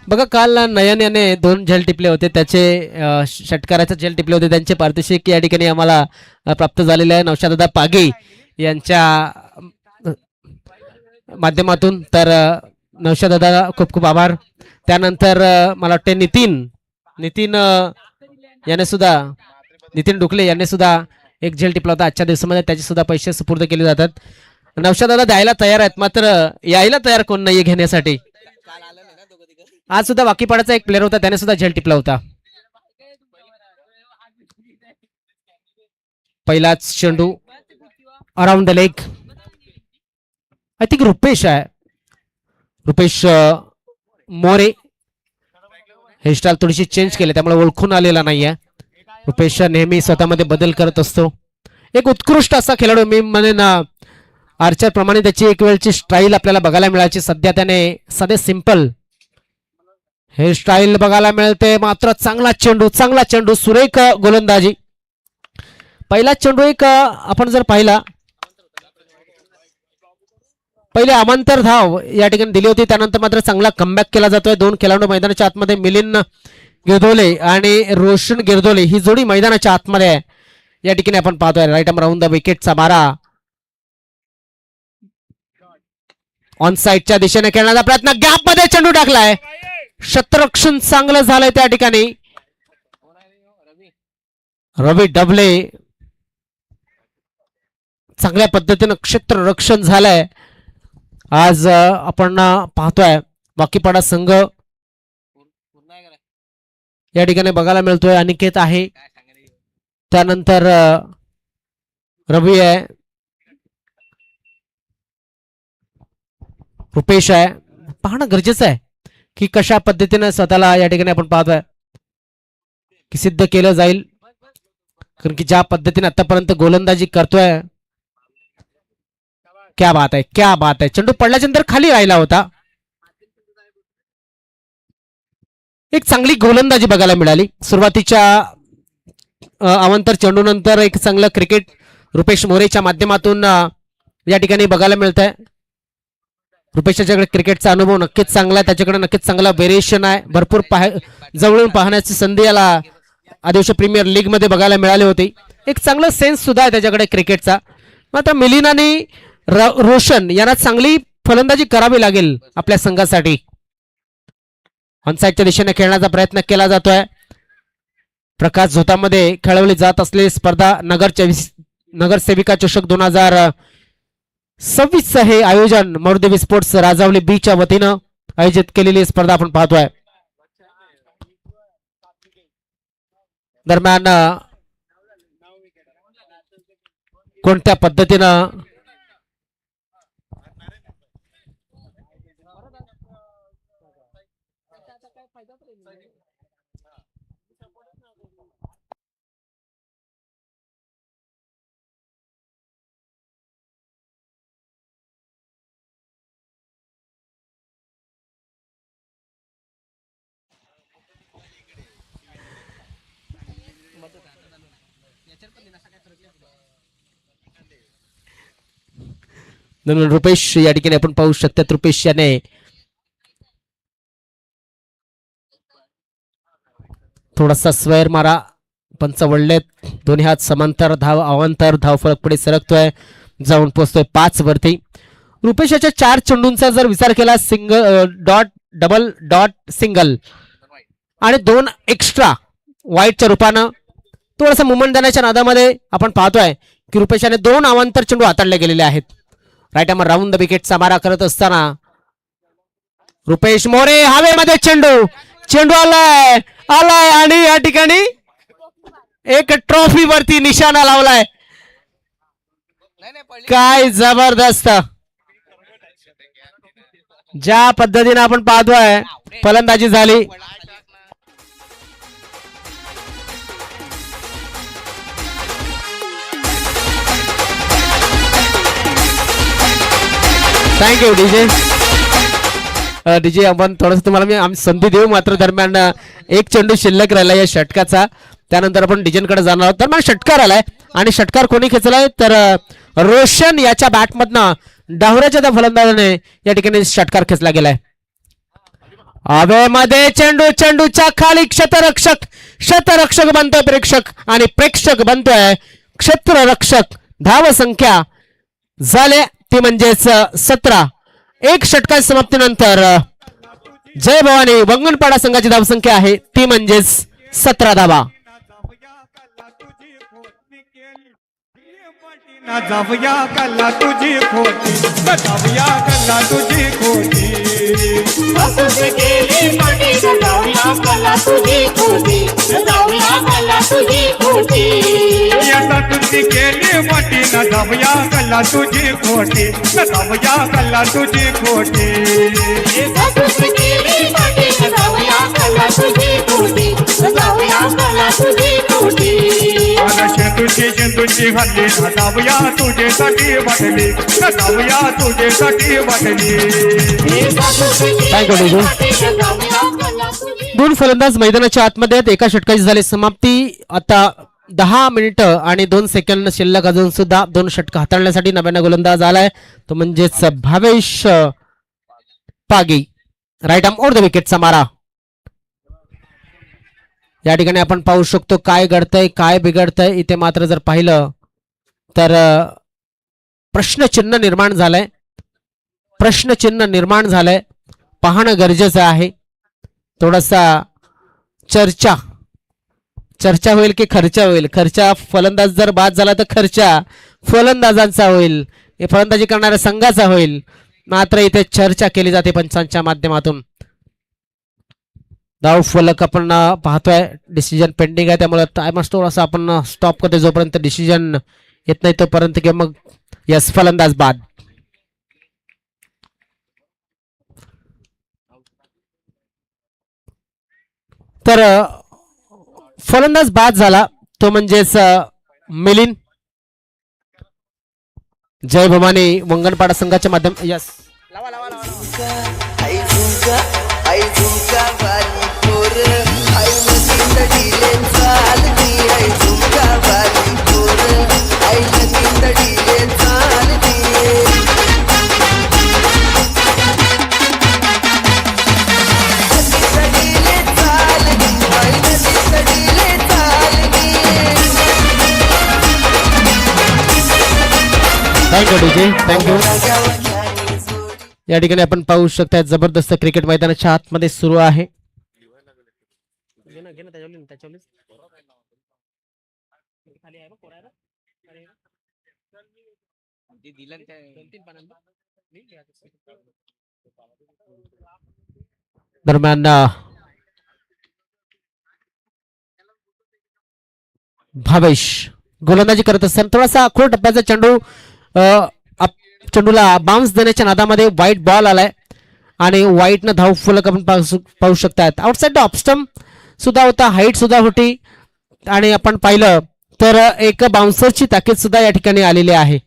बघा काल नयन याने 2 झेल टिपले होते, त्याचे षटकाराचे झेल टिपले होते, त्यांचे पारितोषिक या ठिकाणी आम्हाला प्राप्त झालेले आहे नौशादादा पागे यांच्या माध्यमातून. तर नौशादादा खूप खूप आभार. त्यानंतर मला वाटते नितीन याने सुद्धा, नितीन डुकले यांनी सुद्धा एक झेल टिपला होता आजच्या दिवसामध्ये, त्याचे सुद्धा पैसे सुपूर्द केले जातात. नौशादादा द्यायला तयार आहेत, मात्र यायला तयार कोण नाहीये घेण्यासाठी. आज सुद्धा वाकीपाड्याचा एक प्लेअर होता, त्याने सुद्धा झेल टिपला होता. पहिलाच चेंडू around the leg. I think Rupesh आहे, रुपेश मोरे. हेअरस्टाईल थोडीशी चेंज केली त्यामुळे ओळखून आलेला नाहीये. रुपेश नेहमी स्वतःमध्ये बदल करत असतो. एक उत्कृष्ट असा खेळाडू, मी म्हणेन आर्चर प्रमाणे त्याची एक वेळची स्टाईल आपल्याला बघायला मिळायची. सध्या त्याने साधे सिंपल हेअरस्टाईल बघायला मिळते, मात्र चांगला चेंडू, सुरेख गोलंदाजी. पहिला चेंडू एक आपण जर पाहिला, पहिले अमांतर धाव या ठिकाणी दिली होती, त्यानंतर मात्र चांगला कमबॅक केला जातोय. 2 खेळाडू मैदानाच्या आतमध्ये, मिलिंद गिरदोले आणि रोशन गिरदोले ही जोडी मैदानाच्या आतमध्ये आहे. या ठिकाणी आपण पाहतोय राईट आर्म राऊंड द विकेटचा मारा. ऑन साइडच्या दिशेने खेळण्याचा प्रयत्न, गॅप मध्ये चेंडू टाकलाय. क्षेत्ररक्षण चांगलं झालंय त्या ठिकाणी. रवी डबले चांगल्या पद्धतीनं क्षेत्ररक्षण झालंय. आज आपण पाहतोय वाकीपाडा संघ या ठिकाणी बघायला मिळतोय. अनिकेत आहे, त्यानंतर रवी आहे, रुपेश आहे. पाहणं गरजेचं आहे की कशा पद्धतीने स्वतःला या ठिकाणी आपण पाहतोय की सिद्ध केलं जाईल, कारण की ज्या पद्धतीने आतापर्यंत गोलंदाजी करतोय, क्या बात आहे. चेंडू पडल्याच्या नंतर खाली राहिला होता. एक चांगली गोलंदाजी बघायला मिळाली. सुरुवातीच्या अवांतर चेंडू नंतर एक चांगलं क्रिकेट रुपेश मोरेच्या माध्यमातून या ठिकाणी बघायला मिळत आहे. रुपेशच्याकडे क्रिकेटचा अनुभव नक्कीच चांगला आहे, त्याच्याकडे नक्कीच चांगला व्हेरिएशन आहे. भरपूर जवळून पाहण्याची संधी याला आदिवासी प्रीमियर लीग मध्ये बघायला मिळाली होती. एक चांगला सेन्स सुद्धा आहे त्याच्याकडे क्रिकेटचा. मात्र मिलिंद आणि रोशन यांना चांगली फलंदाजी करावी लागेल आपल्या संघासाठी. ऑनसाइडच्या दिशेने खेळण्याचा प्रयत्न केला जातोय. प्रकाश झोतामध्ये खेळवली जात असलेली स्पर्धा नगरसेविका चषक 2026 हे आयोजन मरुदेवी स्पोर्ट्स राजावली बी च्या वतीनं आयोजित केलेली स्पर्धा आपण पाहतोय. दरम्यान कोणत्या पद्धतीनं रुपेश या ठिकाणी आपण पाहू शकतात. रुपेश याने थोडासा स्वेर मारा, पंच वळलेत, दोन्ही हात समांतर अवांतर धाव फलक पुढे सरकतोय, जाऊन पोहोचतोय 5 वरती. रुपेशाच्या 4 चेंडूंचा जर विचार केला, single dot, double dot, single आणि 2 एक्स्ट्रा वाईटच्या रूपानं थोडासा मुवमेंट देण्याच्या नादामध्ये आपण पाहतोय की रुपेशाने 2 अवांतर चेंडू हाताळले गेलेले आहेत. राईट आर्म राऊंड द विकेटचा मारा करत असताना रुपेश मोरे हवेमध्ये चेंडू आलाय आणि या ठिकाणी एक ट्रॉफी वरती निशाणा लावलाय. काय जबरदस्त ज्या पद्धतीने आपण पाहतोय फलंदाजी झाली. Thank you DJ. आपण थोडस तुम्हाला आम्ही संधी देऊ, मात्र दरम्यान एक चेंडू शिल्लक राहिला या षटकाचा. त्यानंतर आपण डिजनकडे जाणार आहोत. दरम्यान षटकार आलाय आणि षटकार कोणी खेचलाय तर रोशन याच्या बॅटमधनं डावऱ्याच्या त्या फलंदाजाने या ठिकाणी षटकार खेचला गेलाय. हवेमध्ये चेंडू, चेंडूच्या खाली क्षेत्ररक्षक बनतोय प्रेक्षक आणि प्रेक्षक बनतोय क्षेत्ररक्षक. धाव संख्या झाले ती म्हणजेच 17. एक षटका समाप्तीनंतर जय भवानी वंगणपाडा संघाची धावसंख्या आहे ती म्हणजेच 17 धावा. ना जाऊया कल्ला तुझी खोटी, ना जाऊया कल्ला तुझी खोटी. असंच केली पाठी जाऊया कला तुझी खोटी, जाऊया कला तुझी खोटी. यंदा तुझी केली मोठी, ना जाऊया कल्ला तुझी खोटी, ना जाऊया कल्ला तुझी खोटी. असंच केली पाठी जाऊया कला तुझी खोटी, जाऊया कला तुझी खोटी. शेंदूची घातली, ना जाऊया तुझ्यासाठी वाटली, ना जाऊया तुझ्यासाठी वाटली. काय करू दोन फलंदाज मैदानाच्या आतमध्ये आहेत. एका षटकाची झाली समाप्ती. आता 10 मिनिटं आणि 2 सेकंद शिल्लक अजून सुद्धा 2 षटक हाताळण्यासाठी नव्यानं गोलंदाज आलाय तो म्हणजेच Bhavesh Pagi. Right arm over the विकेटचा मारा. या ठिकाणी आपण पाहू शकतो काय घडतंय काय बिघडतंय. इथे मात्र जर पाहिलं तर प्रश्नचिन्ह निर्माण झालंय. पाहणं गरजेचं आहे. थोडासा चर्चा होईल की खर्चा होईल. खर्चा फलंदाज जर बाद झाला तर खर्चा फलंदाजांचा होईल, हे फलंदाजी करणाऱ्या संघाचा होईल. मात्र इथे चर्चा केली जाते पंचांच्या माध्यमातून. धाव फलक आपण पाहतोय डिसिजन पेंडिंग आहे, त्यामुळे टाइम असतो असं आपण स्टॉप करतो जोपर्यंत डिसिजन येत नाही तोपर्यंत, किंवा मग यस फलंदाज बाद. तर फलंदाज बाद झाला तो म्हणजेच मिलिंद. जय भवानी वंगणपाडा संघाच्या माध्यम यस थँक्यू डीजे थँक्यू. या ठिकाणी आपण पाहू शकता जबरदस्त क्रिकेट मैदानाच्या आतमध्ये सुरू आहे. दरम्यान भावेश गोलंदाजी करत असताना थोडासा खोल टप्प्याचा चेंडूला बाउन्स देण्याच्या नादामध्ये व्हाईट बॉल आलाय आणि व्हाईटनं धाव फलक आपण पाहू शकतात. आउटसाइड ऑफ स्टंप सुद्धा होता, हाईट सुद्धा होती आणि आपण पाहिलं तर एक बाउन्सरची ताकीद सुद्धा या ठिकाणी आलेली आहे.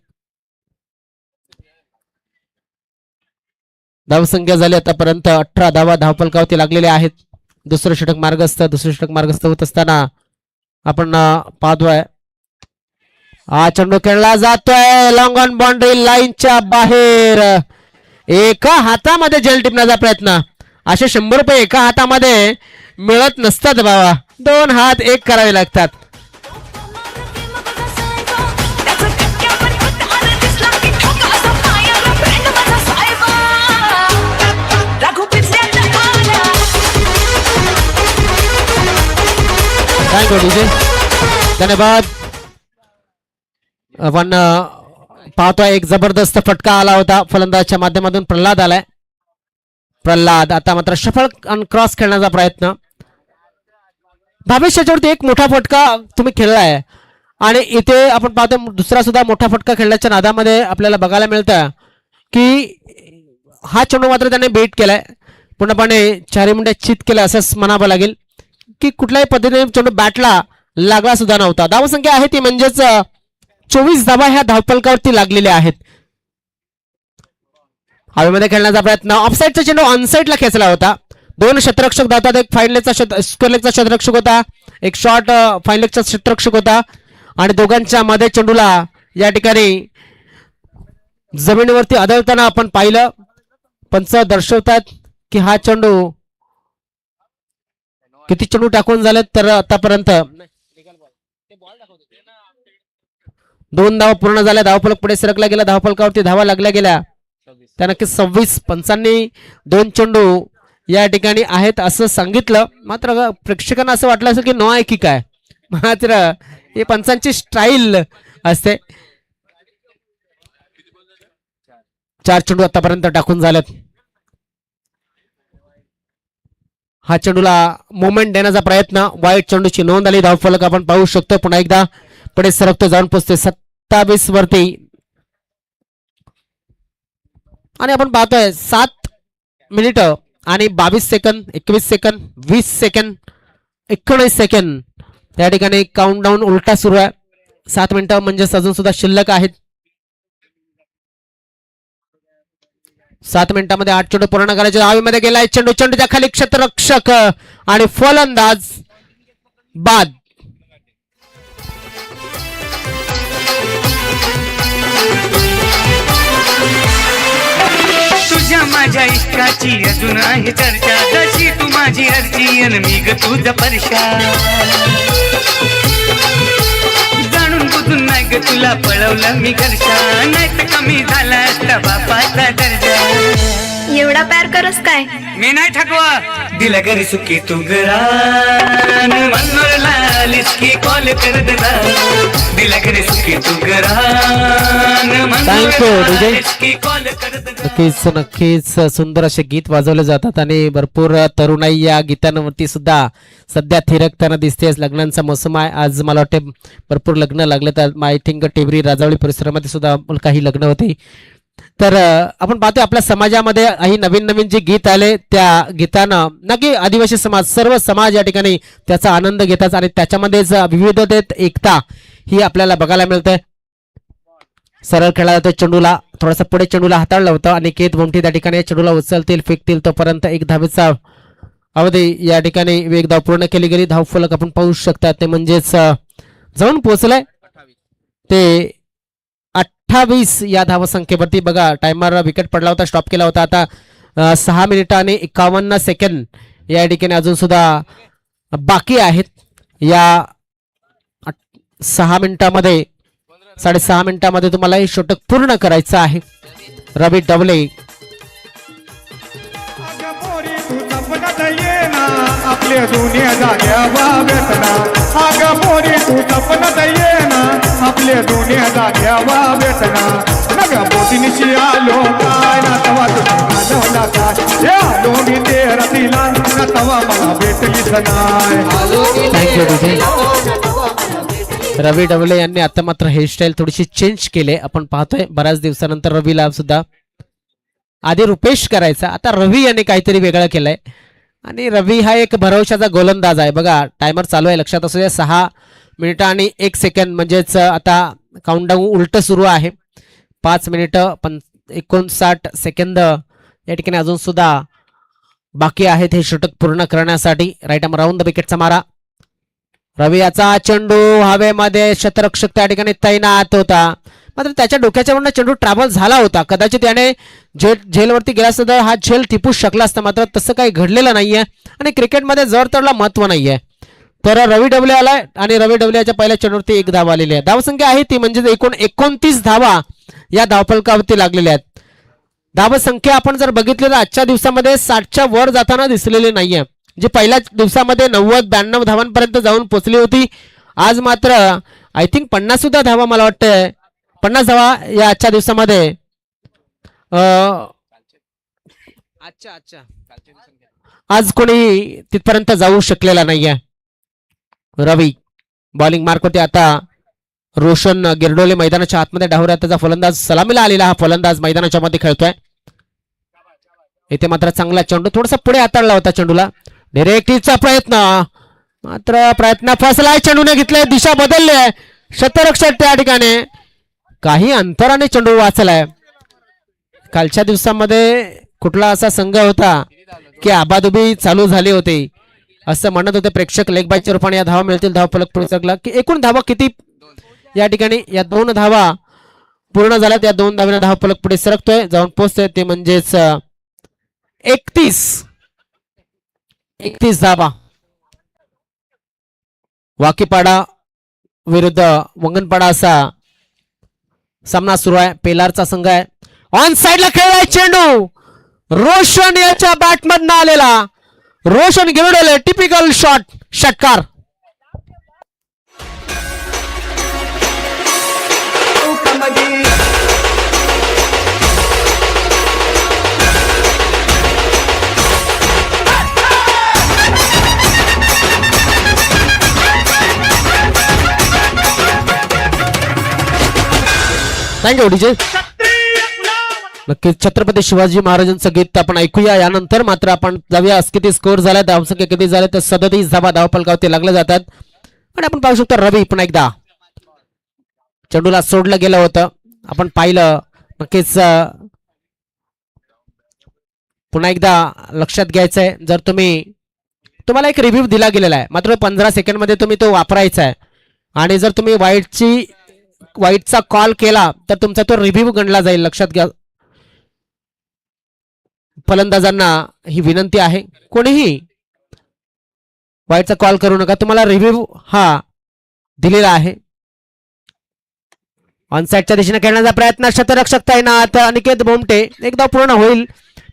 धावसंख्या झाली आतापर्यंत 18 धावा धावफलकावरती लागलेल्या आहेत. दुसरं षटक मार्गस्थ होत असताना आपण पाहतोय हा चेंडू खेळला जातोय लॉंग ऑन बाउंड्री लाईनच्या बाहेर. एका हातामध्ये जल टिपण्याचा प्रयत्न. असे 100 रुपये एका हातामध्ये मिळत नसतात बाबा, 2 हात एक करावे लागतात. धन्यवाद. आपण पाहतोय एक जबरदस्त फटका आला होता फलंदाजच्या माध्यमातून. प्रल्हाद आलाय. प्रल्हाद आता मात्र शफल क्रॉस खेळण्याचा प्रयत्न. भविष्याच्यावरती एक मोठा फटका तुम्ही खेळलाय आणि इथे आपण पाहतो दुसरा सुद्धा मोठा फटका खेळण्याच्या नादामध्ये आपल्याला बघायला मिळतं की हा चेंडू मात्र त्याने बेट केलाय, पूर्णपणे 4 मिनिटात चित केलं असंच म्हणावं लागेल की कुठल्याही पद्धतीने चेंडू बॅटला लागला सुद्धा नव्हता. धावसंख्या आहे ती म्हणजेच 24 धावा ह्या धावफलकावरती लागलेल्या आहेत. हवेमध्ये खेळण्याचा प्रयत्न. ऑफसाईडचा चेंडू ऑनसाईडला खेचला होता. 2 क्षेत्ररक्षक धावतात. एक फाईनलेगचा स्क्वेअरलेगचा क्षेत्ररक्षक होता, एक शॉर्ट फाईनलेगचा क्षेत्ररक्षक होता आणि दोघांच्या मध्ये चेंडूला या ठिकाणी जमिनीवरती आदळताना आपण पाहिलं. पंच दर्शवतात की हा चेंडू किती चेंडू टाकून झालेत तर आतापर्यंत 2 धावा पूर्ण झाल्या. धावफलक पुढे सरकला गेला. धावफलकावरती धावा लागल्या गेल्या. त्या नक्की 26 पंचांनी 2 चेंडू या ठिकाणी आहेत असं सांगितलं. मात्र प्रेक्षकांना असं वाटलं असेल की नो आहे की काय. मात्र हे पंचांची स्टाईल असते. 4 चेंडू आतापर्यंत टाकून झालेत. हा चेंडूला मोमेंट देण्याचा प्रयत्न. वाईट चेंडूची नोंद आली. धावफलक आपण पाहू शकतो. पुन्हा एकदा पुढे सरकतो. जाऊन पोचते 27 वरती. आणि आपण पाहतोय 7 मिनिटं आणि 22 सेकंद, 21 सेकंद, 20 सेकंद, 19 सेकंद त्या ठिकाणी काउंटडाऊन उलटा सुरू आहे. 7 मिनिटं म्हणजे अजून सुद्धा शिल्लक आहेत. 7 मिनिटांमध्ये 8 चेंडू पूर्ण करायचे. हवेमध्ये गेलाय चेंडू. चेंडूच्या खाली क्षेत्ररक्षक आणि फलंदाज बाद. तुझ्या माझ्या इष्टाची अजून आहे चर्चा. जशी तू माझी अर्जी अन मी ग तुझा परशा. जाणून बुजून नाही ग तुला पळवलं मी घरच्या. नाही तर कमी झाला असता बापाचा दर्जा. एवढा प्यार करस काय? मी नाही ठकवा दिला घरी सुखी तू घरान. मनोरला आलीस की कॉल कर दिला. दिला घरी सुखी तू घरान. मनोरला आलीस की कॉल कर दिला. नक्कीच नक्कीच सुंदर असे गीत वाजवले जातात आणि भरपूर तरुणाई या गीतांवरती सुद्धा सध्या थिरकताना दिसते. लग्नांचा मोसम आहे. आज मला वाटते भरपूर लग्न लागले. तर आय थिंक टेबरी राजावळी परिसरामध्ये सुद्धा काही लग्न होती. तर आपण पाहतोय आपल्या समाजामध्ये ही नवीन नवीन जी गीत आले त्या गीतानं नक्की आदिवासी समाज सर्व समाज या ठिकाणी त्याचा आनंद घेतात आणि त्याच्यामध्येच विविधतेत एकता ही आपल्याला बघायला मिळते. सरळ खेळला जातो. चेंडूला थोडासा पुढे चेंडूला हाताळलं होतं आणि केत भोमटी त्या ठिकाणी चेंडूला उचलतील फेकतील तोपर्यंत 1 धावेचा अवधी या ठिकाणी एक धाव पूर्ण केली गेली. धावफलक आपण पाहू शकता ते म्हणजेच जाऊन पोहोचलंय ते 28 या धावसंख्येवरती. बघा टायमर विकेट पडला होता, स्टॉप केला होता. आता 6 मिनिटं आणि 51 सेकंद या ठिकाणी अजून सुद्धा बाकी आहेत. या 6 मिनिटांमध्ये 6.5 मिनिटांमध्ये तुम्हाला हे षटक पूर्ण करायचं आहे. रवी डबले अगं पोरी तू सपनात ये ना आपल्या दुनिया जाग्यावा भेटना. अगं पोरी तू सपनात ये ना आपल्या दुनिया जाग्यावा भेटना. नव्या बोटीनिशी आलो काय ना तवा तुम्ही घालवला काय. हे आलो मी ते रतीला ना तवा मला भेटलीच नाही. Thank you DJ. रवी डबले यांनी आता मात्र हेअरस्टाईल थोडीशी चेंज केली. आपण पाहतोय बऱ्याच दिवसानंतर रवीला सुद्धा आधी रुपेश करायचा, आता रवी यांनी काहीतरी वेगळं केलंय. आणि रवी हा एक भरवशाचा गोलंदाज आहे. बघा टायमर चालू आहे, लक्षात असू द्या. 6 मिनिटं आणि 1 सेकंद म्हणजेच आता काउंटडाऊन उलट सुरू आहे. 5 मिनिटं 59 सेकंद या ठिकाणी अजून सुद्धा बाकी आहेत हे षटक पूर्ण करण्यासाठी. राईट आर्म राऊंड द विकेटचा मारा. रवी याचा चेंडू हवेमध्ये क्षेत्ररक्षक त्या ठिकाणी तैनात होता. मात्र त्याच्या डोक्याच्या वरनं चेंडू ट्रॅव्हल झाला होता. कदाचित त्याने झेलवरती गेला असता तर हा झेल टिपू शकला असता. मात्र तसं काही घडलेलं नाहीये आणि क्रिकेटमध्ये जर तरला महत्व नाहीये. तर रवी डबले आलाय आणि रवी डबले याच्या पहिल्या चेंडूवरती 1 धाव आलेली आहे. धावसंख्या आहे ती म्हणजे एकूण 29 धावा या धावफलकावरती लागलेल्या आहेत. धावसंख्या आपण जर बघितली तर आजच्या दिवसामध्ये 60च्या वर जाताना दिसलेली नाहीये. जी पहिल्या दिवसामध्ये 90-92 धावांपर्यंत जाऊन पोहोचली होती. आज मात्र आय थिंक 50 सुद्धा धावा मला वाटतंय 50 धावा या आजच्या दिवसामध्ये आज कोणी तिथपर्यंत जाऊ शकलेला नाहीये. रवी बॉलिंग मार्क होते. आता रोशन गिरडोले मैदानाच्या आतमध्ये डाहुऱ्यात त्याचा फलंदाज सलामीला आलेला हा फलंदाज मैदानाच्या मध्ये खेळतोय. इथे मात्र चांगला चेंडू थोडासा पुढे हाताळला होता. चेंडूला डिरेक्टचा प्रयत्न मात्र प्रयत्न फसलाय. चेंडूने घेतलाय, दिशा बदलली आहे. क्षेत्ररक्षक त्या ठिकाणी काही अंतराने चेंडू वाचलाय. कालच्या दिवसामध्ये कुठला असा संघ होता की आबादुबी चालू झाली होती असं म्हणत होते प्रेक्षक. लेग बायच्या रूपाने या धावा मिळतील. धावा फलक पुढे सरकला की एकूण धावा किती या ठिकाणी या 2 धावा पूर्ण झाल्यात. या 2 धावांना धावा फलक पुढे सरकतोय, जाऊन पोहोचतोय ते म्हणजेच 31 धावा वाकीपाडा विरुद्ध वंगणपाडा असा सामना सुरू आहे. पेलारचा संघ आहे. ऑन साइडला खेळलाय चेंडू रोशन याच्या बॅटमधनं आलेला. रोशन गिरडले टिपिकल शॉट षटकार. Thank you DJ. नक्कीच छत्रपती शिवाजी महाराजांचं गीत आपण ऐकूया. यानंतर मात्र आपण जाऊया किती स्कोर झाला, धावसंख्या किती झाले तर 37 धावा धावफलकावरती लागले जातात. आणि आपण पाहू शकतो रवी पुन्हा एकदा चेंडूला सोडलं गेलं होतं. आपण पाहिलं नक्कीच पुन्हा एकदा लक्षात घ्यायचंय. जर तुम्हाला एक रिव्ह्यू दिला गेलेला आहे मात्र 15 सेकंड मध्ये तुम्ही तो वापरायचा आहे. आणि जर तुम्ही वाईटचा कॉल केला तर तुमचा तो रिव्ह्यू गणला जाईल. लक्षात घ्या. फलंदाजांना ही विनंती आहे कोणीही वाईटचा कॉल करू नका. तुम्हाला रिव्ह्यू हा दिलेला आहे. ऑनसाइडच्या दिशेने खेळण्याचा प्रयत्न क्षेत्ररक्षक तैनात अनिकेत बोमटे. एकदा पूर्ण होईल.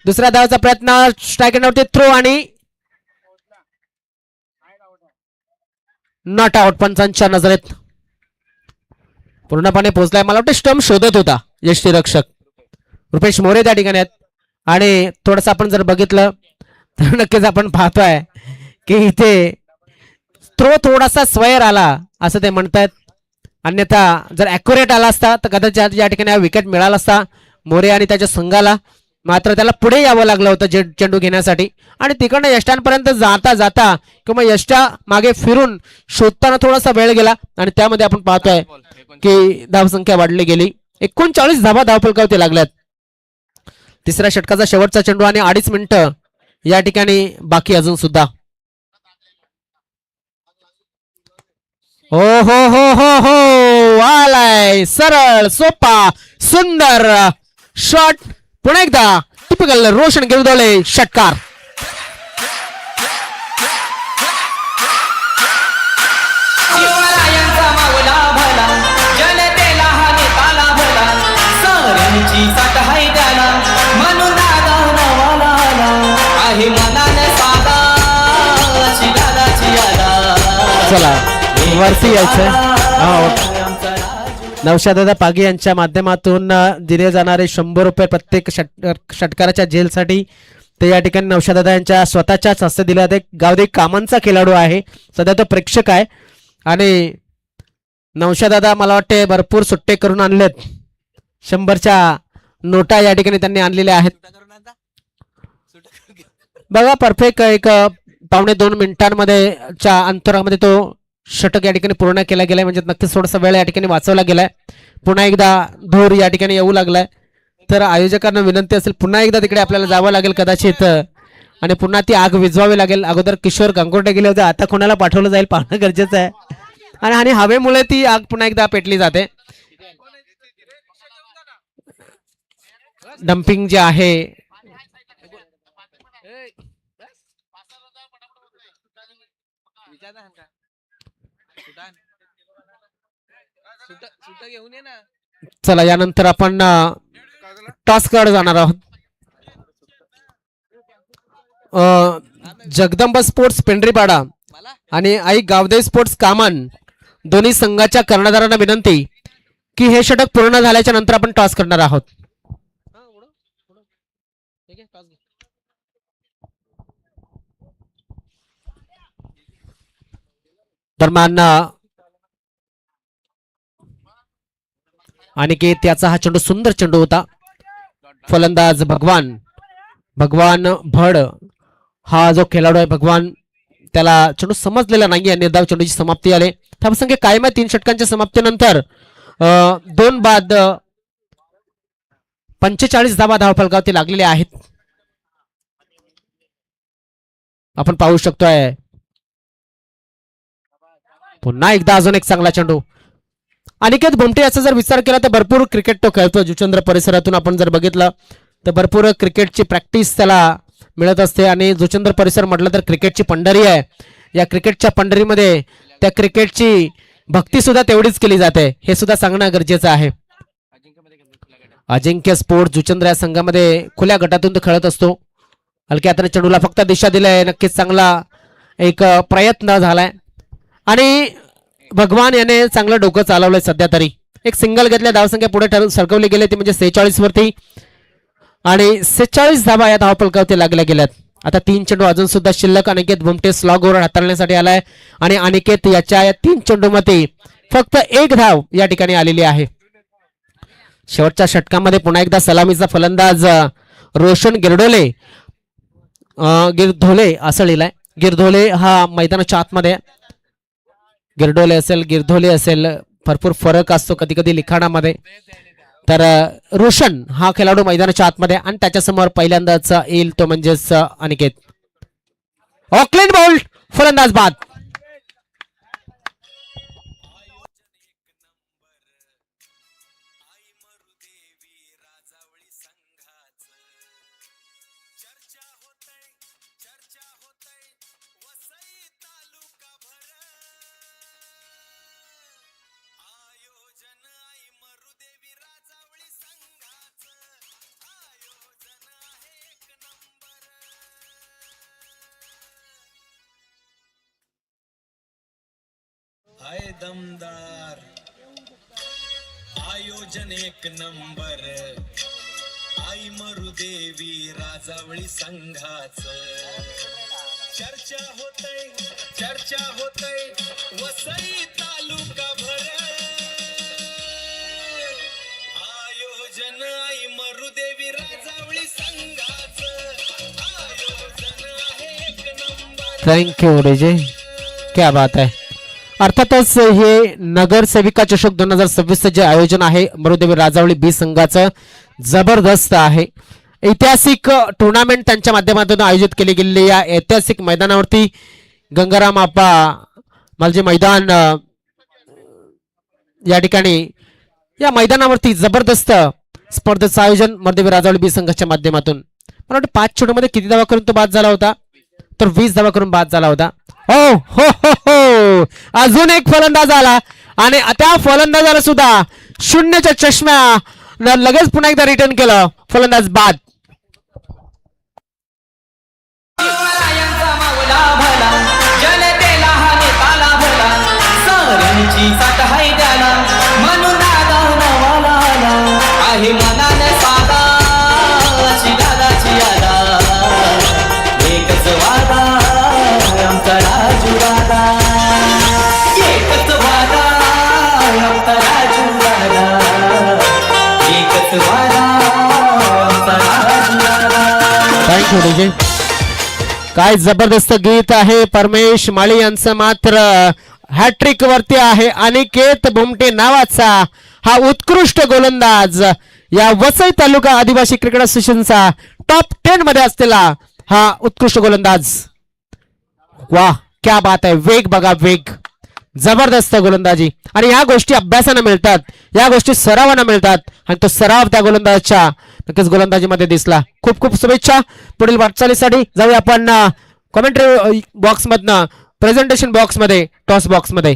दुसऱ्या धावाचा प्रयत्न स्ट्राईक एंडवरती थ्रो आणि नॉट आउट. पंचांच्या नजरेत पूर्णपणे पोहोचलाय. मला वाटतं स्टंप शोधत होता यष्टीरक्षक रुपेश मोरे त्या ठिकाणी आहेत. आणि थोडस आपण जर बघितलं तर नक्कीच आपण पाहतोय की इथे थ्रो थोडासा स्वयर आला असं ते म्हणतायत. अन्यथा जर ॲक्युरेट आला असता तर कदाचित या ठिकाणी विकेट मिळाला असता मोरे आणि त्याच्या संघाला. मात्र त्याला पुढे यावं लागलं होतं चेंडू घेण्यासाठी. आणि तिकडनं यष्टांपर्यंत जाता जाता किंवा यष्टा मागे फिरून शोधताना थोडासा वेळ गेला. आणि त्यामध्ये आपण पाहतोय की धावसंख्या वाढली गेली. 39 धावा धावफलकावरती लागल्यात. तिसऱ्या षटकाचा शेवटचा चेंडू आणि 2.5 मिनिटं या ठिकाणी बाकी अजून सुद्धा. हो हो हो हो हो आलाय सरळ सोपा सुंदर शॉट. पुन्हा एकदा टिपिकल रोशन गिरदोळे षटकार. शिवरायांचा मावला भला जनतेला हा नेताला भला साऱ्यांची साथ हाय त्याला म्हणून दादा नावाला आला आहे मनाने साधा शिलाची आला. चला वरती यायचं. नौशादादा पागी यांच्या माध्यमातून दिले जाणारे 100 रुपये प्रत्येक षटकाराच्या जेलसाठी ते या ठिकाणी नौशादादा यांच्या स्वतःच्याच हस्ते दिले जाते. गावदे कामांचा खेळाडू आहे. सध्या तो प्रेक्षक आहे. आणि नौशादादा मला वाटते भरपूर सुट्टे करून आणलेत. 100च्या नोटा या ठिकाणी त्यांनी आणलेल्या आहेत. बघा परफेक्ट एक 1.5-2 मिनिटांमध्ये च्या अंतरामध्ये तो षटक या ठिकाणी पूर्ण केला गेलाय. म्हणजे नक्कीच थोडासा वेळ या ठिकाणी वाचवला गेलाय. पुन्हा एकदा धूर या ठिकाणी येऊ लागलाय. तर आयोजकांना विनंती असेल पुन्हा एकदा तिकडे आपल्याला जावं लागेल कदाचित. आणि पुन्हा ती आग विझवावी लागेल. अगोदर किशोर गांगोटे गेले होते. आता कोणाला पाठवलं जाईल पाहणं गरजेचं आहे. आणि हवेमुळे ती आग पुन्हा एकदा पेटली जाते. डम्पिंग जे आहे चला यानंतर आपण टॉस कडे जाणार आहोत. जगदंब स्पोर्ट्स पेंढरीपाडा आणि आई गावदे स्पोर्ट्स कामन दोन्ही संघाच्या कर्णधारांना विनंती की हे षटक पूर्ण झाल्याच्या नंतर आपण टॉस करणार आहोत. दरम्यान अनिकेत त्याचा हा चेंडू सुंदर चेंडू होता. फलंदाज भगवान भड हा जो खेळाडू आहे भगवान त्याला चेंडू समजलेला नाही. आणि निर्धाव चेंडूची समाप्ती आले. धावसंख्या कायम आहे. 3 षटकांच्या समाप्तीनंतर 2 बाद 45 धावा धावफलकावरती लागलेल्या आहेत. आपण पाहू शकतोय पुन्हा एकदा अजून एक चांगला चेंडू. अनिकेत बोमटे याचा जर विचार केला तर भरपूर क्रिकेट तो खेळतो. जुचंद्र परिसरातून आपण जर बघितलं तर भरपूर क्रिकेटची प्रॅक्टिस त्याला मिळत असते. आणि जुचंद्र परिसर म्हटलं तर क्रिकेटची पंढरी आहे. या क्रिकेटच्या पंढरीमध्ये त्या क्रिकेटची भक्ती सुद्धा तेवढीच केली जाते हे सुद्धा सांगणं गरजेचं आहे. अजिंक्य स्पोर्ट जुचंद्र या संघामध्ये खुल्या गटातून तो खेळत असतो. हलक्या हाताने चेंडूला फक्त दिशा दिलाय. नक्कीच चांगला एक प्रयत्न झालाय आणि भगवान याने चांगलं डोकं चालवलंय. सध्या तरी एक सिंगल घेतल्या धावसंख्या पुढे सरकवली गेली ती म्हणजे 46 वरती आणि 46 धावा या धावफलकावरती लागल्या गेल्यात. आता 3 चेंडू अजून सुद्धा शिल्लक. अनिकेत भुमटे स्लॉग ओव्हर हाताळण्यासाठी आलाय आणि अनिकेत याच्या या 3 चेंडूमध्ये फक्त 1 धाव या ठिकाणी आलेली आहे. शेवटच्या षटकामध्ये पुन्हा एकदा सलामीचा फलंदाज रोशन गिरधोले असं लिहिलंय. गिरधोले हा मैदानाच्या आतमध्ये गिरधोले असेल भरपूर फरक असतो कधी कधी लिखाणामध्ये. तर रोशन हा खेळाडू मैदानाच्या आतमध्ये आणि त्याच्यासमोर पहिल्यांदाच येईल तो म्हणजेच अनिकेत. ऑकलँड बोल्ट फलंदाज बाद. हाय दमदार आयोजन एक नंबर आई मरुदेवी राजावळी संघाच चर्चा होतय वसई तालुका भर आयोजन आई मरुदेवी राजावळी संघाच आयोजन आहे एक नंबर. थँक्यू रेजे, क्या बात आहे. अर्थातच हे नगरसेविका चषक 2026 जे आयोजन आहे मरुदेवी राजावळी बी संघाचं जबरदस्त आहे. ऐतिहासिक टुर्नामेंट त्यांच्या माध्यमातून आयोजित केली गेलेली या ऐतिहासिक मैदानावरती गंगाराम आप्पा मालजे मैदान या ठिकाणी या मैदानावरती जबरदस्त स्पर्धेचं आयोजन मरुदेवी राजावळी बी संघाच्या माध्यमातून. मला वाटतं 5 चेंडूमध्ये किती धावा करून तो बाद झाला होता, तर 20 धावा करून बाद झाला होता. हो हो हो हो, अजून एक फलंदाज आला आणि त्या फलंदाजाला सुद्धा 0च्या चष्म्या लगेच पुन्हा एकदा रिटर्न केलं. फलंदाज बाद. Thank you DJ. काय जबरदस्त गीत आहे. परमेश माळी यांचं मात्र हॅट्रिक वरती आहे. अनिकेत भुमटे नावाचा हा उत्कृष्ट गोलंदाज या वसई तालुका आदिवासी क्रिकेट असोसिएशनचा टॉप 10 मध्ये असलेला हा उत्कृष्ट गोलंदाज. वाह, क्या बात आहे. वेग बघा, वेग, जबरदस्त गोलंदाजी. आणि या गोष्टी अभ्यासानं मिळतात, या गोष्टी सरावानं मिळतात आणि तो सराव त्या गोलंदाजाच्या नक्कीच गोलंदाजीमध्ये दिसला. खूप खूप शुभेच्छा पुढील वाटचालीसाठी. जाऊया आपण कॉमेंट्री बॉक्स मधनं प्रेझेंटेशन बॉक्स मध्ये, टॉस बॉक्स मध्ये.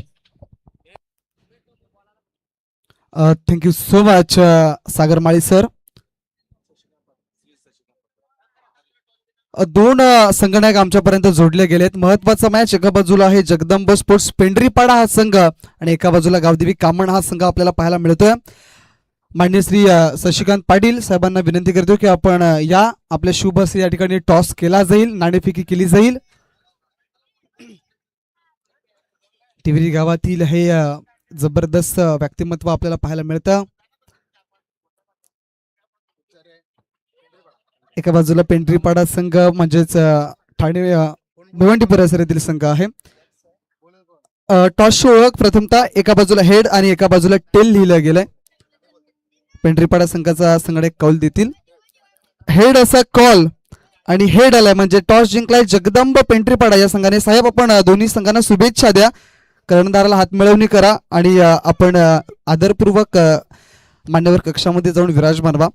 थँक्यू सो मच सागर माळी सर. 2 संघनायक आमच्यापर्यंत जोडले गेलेत. महत्वाचा मॅच एका बाजूला आहे जगदंब स्पोर्ट्स पेंढरीपाडा हा संघ आणि एका बाजूला गावदेवी कामण हा संघ आपल्याला पाहायला मिळतोय. माननीय श्री शशिकांत पाटील साहेबांना विनंती करतो की आपण या आपल्या शुभ असे या ठिकाणी टॉस केला जाईल, नाणेफेकी केली जाईल. तिवरी गावातील हे जबरदस्त व्यक्तिमत्व आपल्याला पाहायला मिळतं. एका बाजूला पेंढरीपाडा संघ म्हणजेच ठाणे भिवंडी परिसरातील संघ आहे. टॉसची ओळख प्रथमतः एका बाजूला हेड आणि एका बाजूला टेल लिहिलं गेलंय. पेंढरीपाडा संघाचा संघाडे कौल देतील. हेड असा कॉल आणि हेड आलाय म्हणजे टॉस जिंकलाय जगदंब पेंढरीपाडा या संघाने. साहेब आपण दोन्ही संघांना शुभेच्छा द्या. कर्णधाराला हात मिळवणी करा आणि आपण आदरपूर्वक मान्यवर कक्षामध्ये जाऊन विराजमान व्हा.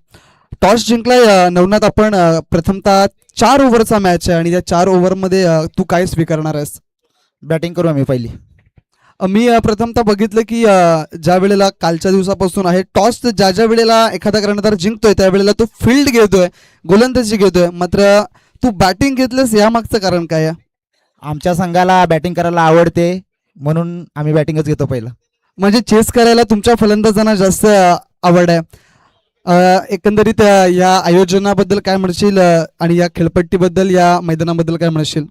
टॉस जिंकलाय नवनाथ आपण. प्रथमतः 4 ओव्हरचा मॅच आहे आणि त्या 4 ओव्हरमध्ये तू काय स्वीकारणार आहेस? बॅटिंग करू आम्ही पहिली. मी प्रथमतः बघितलं की ज्या वेळेला कालच्या दिवसापासून आहे टॉस ज्या ज्या वेळेला एखादा कर्णधार जिंकतोय त्यावेळेला तो फील्ड घेतोय, गोलंदाजी घेतोय, मात्र तू बॅटिंग घेतलंस यामागचं कारण काय आहे? आमच्या संघाला बॅटिंग करायला आवडते म्हणून आम्ही बॅटिंगच घेतो पहिलं. म्हणजे चेस करायला तुमच्या फलंदाजांना जास्त आवड आहे. एकंदरीत या आयोजनाबद्दल काय म्हणशील आणि या खेळपट्टीबद्दल, या मैदानाबद्दल काय म्हणशील?